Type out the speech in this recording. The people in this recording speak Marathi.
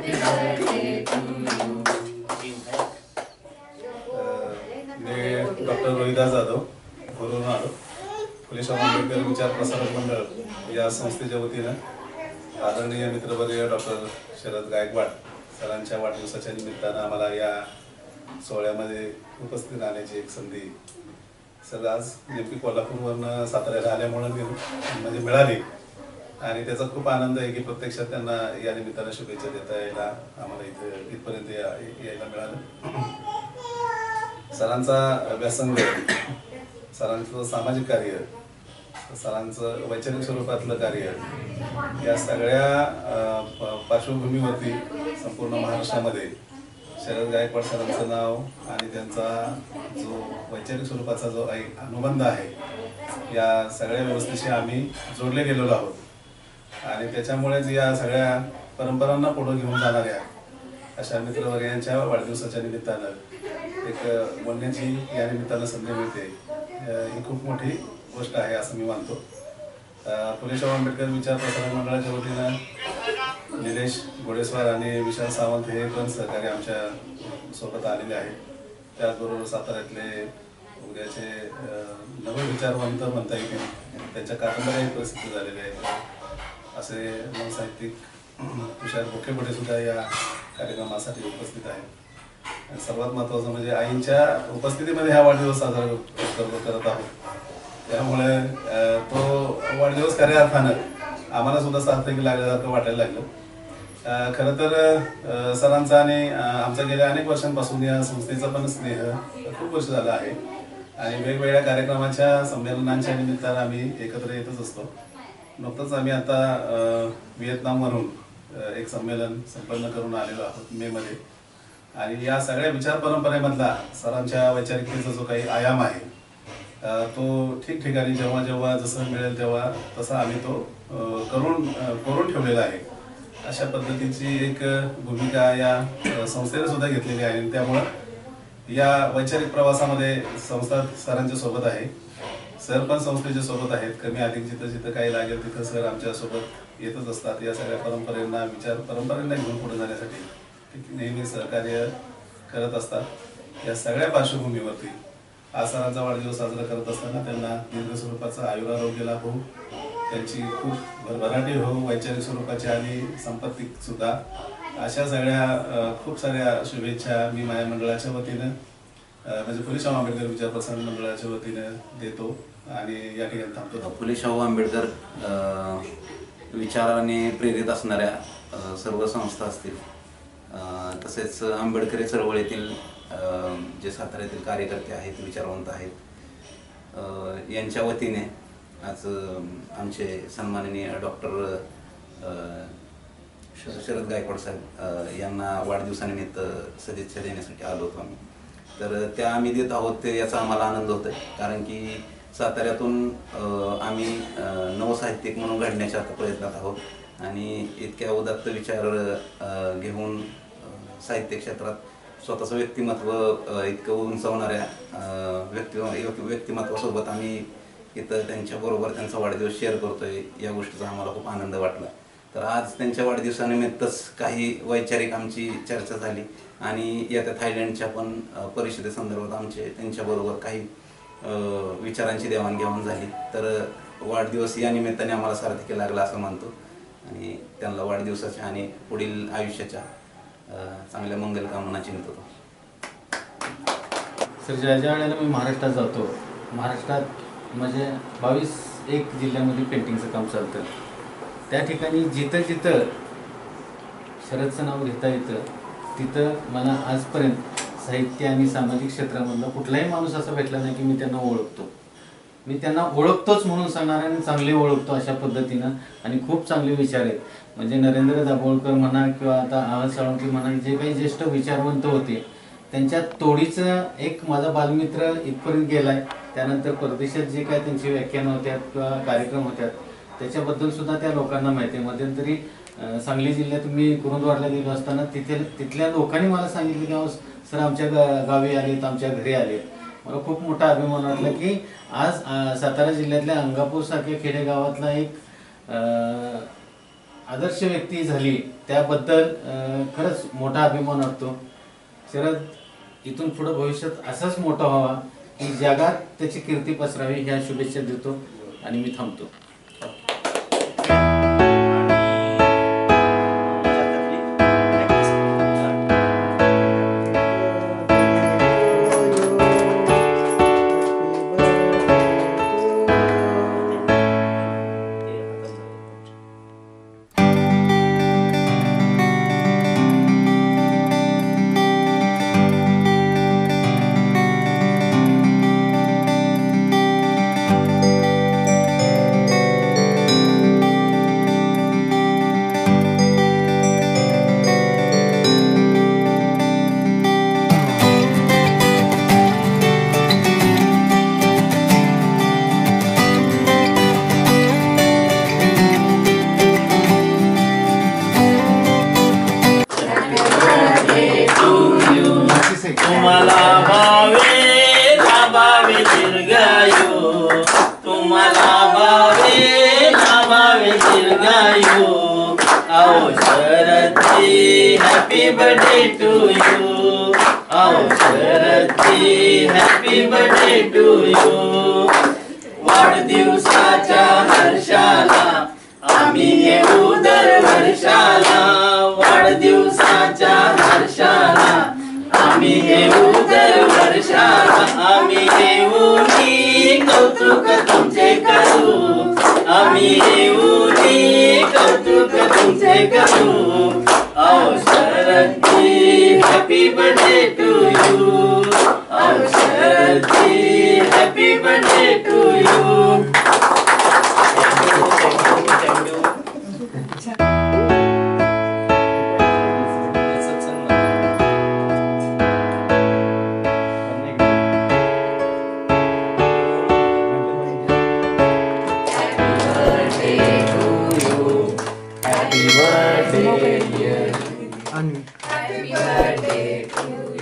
मी डॉक्टर रोहिदास जाधव वरून आलो. फुले शाहू आंबेडकर विचार प्रसारक मंडळ या संस्थेच्या वतीनं आदरणीय मित्रवर्य डॉक्टर शरद गायकवाड सरांच्या वाढदिवसाच्या निमित्तानं आम्हाला या सोहळ्यामध्ये उपस्थित राहण्याची एक संधी सर आज नेमकी कोल्हापूरवरून साताऱ्याला आल्यामुळे म्हणजे मिळाली आणि त्याचा खूप आनंद आहे की प्रत्यक्षात त्यांना या निमित्तानं शुभेच्छा देता यायला आम्हाला इथपर्यंत यायला मिळालं. सरांचा व्यासंग, सरांचं सामाजिक कार्य, सरांचं वैचारिक स्वरूपातलं कार्य या सगळ्या पार्श्वभूमीवरती संपूर्ण महाराष्ट्रामध्ये शरद गायकवाड सरांचं नाव आणि त्यांचा जो वैचारिक स्वरूपाचा जो अनुबंध आहे या सगळ्या व्यवस्थेशी आम्ही जोडले गेलेलो आहोत आणि त्याच्यामुळेच या सगळ्या परंपरांना पुढे घेऊन जाणाऱ्या अशा मित्रवर्यांच्या वाढदिवसाच्या निमित्तानं एक बोलण्याची या निमित्तानं संधी मिळते, ही खूप मोठी गोष्ट आहे असं मी मानतो. फुले शाहू आंबेडकर विचार प्रसारक मंडळाच्या वतीनं निलेश घोडेस्वार आणि विशाल सावंत हे पण सहकारी आमच्या सोबत आलेले आहेत. त्याचबरोबर साताऱ्यातले उद्याचे नवविचारवंत म्हणता येतील, त्यांच्या कादंबऱ्याही प्रसिद्ध झालेल्या आहेत असे नवसाहित्यिक तुषार बोखेपुढे सुद्धा या कार्यक्रमासाठी उपस्थित आहेत. सर्वात महत्त्वाचं म्हणजे आईंच्या उपस्थितीमध्ये हा वाढदिवस साजरा करत आहोत. त्यामुळे तो वाढदिवस खऱ्या अर्थानं आम्हाला सुद्धा सार्थक लागल्यासारखं वाटायला लागलं. खरं तर सरांचा आणि आमचा गेल्या अनेक वर्षांपासून या संस्थेचा पण स्नेह खूप वर्ष झाला आहे आणि वेगवेगळ्या कार्यक्रमाच्या संमेलनांच्या निमित्तानं आम्ही एकत्र येतच असतो. नुकतंच आम्ही आता व्हिएतनामवरून एक संमेलन संपन्न करून आलेलो आहोत मेमध्ये आणि या सगळ्या विचार परंपरेमधला सरांच्या वैचारिकतेचा जो काही आयाम आहे तो ठिकठिकाणी जेव्हा जेव्हा जसं मिळेल तेव्हा तसा आम्ही तो करून ठेवलेला आहे. अशा पद्धतीची एक भूमिका या संस्थेने सुद्धा घेतलेली आहे आणि त्यामुळं या वैचारिक प्रवासामध्ये संस्था सरांच्या सोबत आहे. सर पण संस्थेच्या सोबत आहेत. कमी अधिक जिथं जिथं काही लागेल तिथं सर आमच्या सोबत येतच असतात. या सगळ्या परंपरेंना विचार परंपरेंना घेऊन पुढे जाण्यासाठी नेहमी सहकार्य करत असतात. या सगळ्या पार्श्वभूमीवरती आज सरांचा वाढदिवस साजरा करत असताना त्यांना दीर्घ स्वरूपाचा आयुरारोग्य लाभ हो, त्यांची खूप भरभराटी हो वैचारिक स्वरूपाची आणि संपत्ती सुद्धा, अशा सगळ्या खूप साऱ्या शुभेच्छा मी माझ्या मंडळाच्या वतीनं म्हणजे फुले शाहू आंबेडकर विचार प्रसारक मंडळाच्या वतीनं देतो आणि या ठिकाणी थांबतो. फुले शाहू आंबेडकर विचाराने प्रेरित असणाऱ्या सर्व संस्था असतील, तसेच आंबेडकरी चळवळीतील जे साताऱ्यातील कार्यकर्ते आहेत, विचारवंत आहेत, यांच्या वतीने आज आमचे सन्माननीय डॉक्टर शरद गायकवाड साहेब यांना वाढदिवसानिमित्त सदिच्छा देण्यासाठी आलो होतो आम्ही. तर त्या आम्ही देत आहोत ते याचा आम्हाला आनंद होतो आहे, कारण की साताऱ्यातून आम्ही नवसाहित्यिक म्हणून घडण्याच्या प्रयत्नात आहोत आणि इतक्या उदात्त विचार घेऊन साहित्य क्षेत्रात स्वतःचं व्यक्तिमत्व इतकं उंचावणाऱ्या व्यक्तिमत्वासोबत आम्ही इथं त्यांच्याबरोबर त्यांचा वाढदिवस शेअर करतोय, या गोष्टीचा आम्हाला खूप आनंद वाटला. तर आज त्यांच्या वाढदिवसानिमित्तच काही वैचारिक आमची चर्चा झाली आणि येत्या थायलंडच्या पण परिषदेसंदर्भात आमचे त्यांच्याबरोबर काही विचारांची देवाणघेवाण झाली. तर वाढदिवस या निमित्ताने आम्हाला सार्थकी लागला असं मानतो आणि त्यांना वाढदिवसाच्या आणि पुढील आयुष्याच्या चांगल्या मंगल कामना चिंततो. सर, ज्या वेळेला मी महाराष्ट्रात जातो, महाराष्ट्रात म्हणजे 22 जिल्ह्यामध्ये पेंटिंगचं काम चालतं. त्या ठिकाणी जिथं जिथं शरदचं नाव घेता येतं तिथं मला आजपर्यंत साहित्य आणि सामाजिक क्षेत्रामधला कुठलाही माणूस असा भेटला नाही की मी त्यांना ओळखतो. मी त्यांना ओळखतोच म्हणून सांगणार आणि चांगले ओळखतो अशा पद्धतीनं आणि खूप चांगले विचार आहेत. म्हणजे नरेंद्र दाभोळकर म्हणा किंवा आता अहमद साळुंखे म्हणा, जे काही ज्येष्ठ विचारवंत होते त्यांच्या तोडीचं एक माझा बालमित्र इथपर्यंत गेलाय. त्यानंतर परदेशात जे काय त्यांची व्याख्यानं होत्या किंवा कार्यक्रम होत्यात त्याच्याबद्दल सुद्धा त्या लोकांना माहिती आहे. मध्यंतरी सांगली जिल्ह्यात मी कुरुंदवाडला गेलो असताना तिथल्या लोकांनी मला सांगितलं की सर आमच्या गावी आलेत, आमच्या घरी आलेत. मला खूप मोठा अभिमान वाटला की आज सातारा जिल्ह्यातल्या अंगापूर सारख्या खेडेगावातला एक आदर्श व्यक्ती झाली त्याबद्दल खरंच मोठा अभिमान वाटतो. शरद इथून पुढे भविष्यात असाच मोठा व्हावा की जगात त्याची कीर्ती पसरावी ह्या शुभेच्छा देतो आणि मी थांबतो. तुम्हाला भावे लाभावे दीर्घायू, तुम्हाला भावे लाभावे दीर्घायू. आओ शरदजी हॅपी बर्थडे टू यू, आओ शरदजी हॅपी बर्थडे टू यू. वाढदिवसाच्या हर्षाला आम्ही येऊ दरवर्षाला, वाढदिवसाच्या हर्षाला आम्ही येऊ दरवर्षाला, आम्ही येऊ नी कौतुक तुमचे करू, आम्ही येऊ नी कौतुक तुमचे करू. आओ शरदजी हॅपी बर्थडे टू यू, आओ शरदजी happy birthday to you. Happy birthday, dear. Happy birthday to